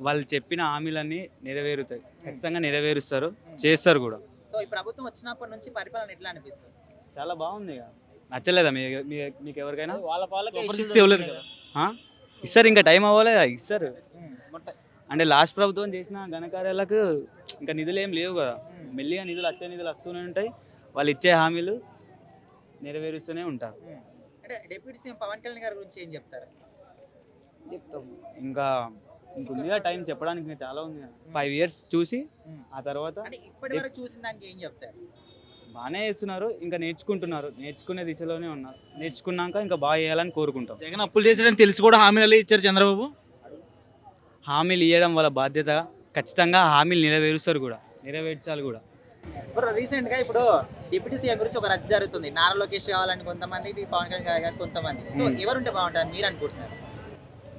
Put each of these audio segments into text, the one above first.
వాళ్ళు చెప్పిన హామీలన్నీ నెరవేరుతాయి, ఖచ్చితంగా నెరవేరుస్తారు, చేస్తారు కూడా. సో ఈ ప్రభుత్వం వచ్చినప్పటి నుంచి పరిపాలన ఎట్లా అనిపిస్తుంది? చాలా బాగుంది ఇక. నచ్చలేదా మీకు ఎవరికైనా? సూపర్ సిక్స్ ఇవ్వలేదు కదా. ఆ? ఇస్తారు, ఇంకా టైం అవ్వలే, ఇస్తారు. ఉమ్, అంటే లాస్ట్ ప్రభుత్వం చేసిన ఘనకార్యాలకు ఇంకా నిధులు ఏం లేవు కదా. ఉమ్, మెల్లిగా నిధులు వస్తూనే ఉంటాయి, వాళ్ళు ఇచ్చే హామీలు నెరవేరుస్తూనే ఉంటారు. ఉమ్. అంటే డిప్యూటీ సీఎం పవన్ కళ్యాణ్ గారి గురించి ఏం చెప్తారు? ఇంకా ఇంకొద్దిగా టైం చెప్పడానికి ఇంకా చాలా ఉంది. 5 years చూసి ఉమ్. ఆ తర్వాత అంటే ఇప్పటి వరకు చూసిన దానికి ఏం చెప్తారు? బాగానే చేస్తున్నారు, ఇంకా నేర్చుకుంటున్నారు, నేర్చుకునే దిశలోనే ఉన్నారు. నేర్చుకున్నాక ఇంకా బాగా చేయాలని కోరుకుంటాం. జగన్ అప్పులు చేసాడని తెలిసి కూడా హామీలు ఇచ్చారు చంద్రబాబు. హామీలు ఇవ్వడం వాళ్ళ బాధ్యత, ఖచ్చితంగా హామీలు నెరవేరుస్తారు కూడా, నెరవేర్చాలి కూడా. ఇప్పుడు రీసెంట్ గా ఇప్పుడు డిప్యూటీ సీఎం గురించి ఒక రద్దు జరుగుతుంది. నారా లోకేష్ కావాలని కొంతమంది, పవన్ కళ్యాణ్ గారు కొంతమంది. సో ఎవరుంటే బాగుంటారు మీరు అనుకుంటున్నారు?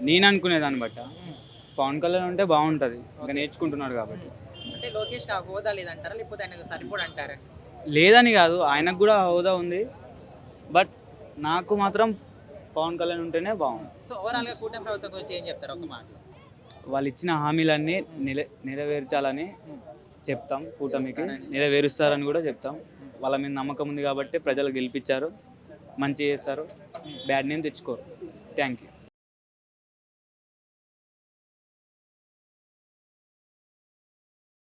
నేను అనుకునే దాన్ని బట్ట ఉమ్. పవన్ కళ్యాణ్ ఉంటే బాగుంటుంది, ఇంకా నేర్చుకుంటున్నాడు కాబట్టి. అంటే లోకేష్ ఆ హోదా లేదంటారా, లేకపోతే ఆయనకు సరిపోడు అంటారా? లేదని కాదు, ఆయనకు కూడా హోదా ఉంది, బట్ నాకు మాత్రం పవన్ కళ్యాణ్ ఉంటేనే బాగుంది. సో ఓవరాల్ గా కూటమి ప్రభుత్వం గురించి ఏం చెప్తారు ఒక మాట? వాళ్ళు ఇచ్చిన హామీలన్నీ నెరవేర్చాలని చెప్తాం, కూటమికి నెరవేరుస్తారని కూడా చెప్తాం. వాళ్ళ మీద నమ్మకం ఉంది కాబట్టి ప్రజలు గెలిపించారు, మంచి చేస్తారు, బ్యాడ్ నేమ్ తెచ్చుకోరు. Thank you.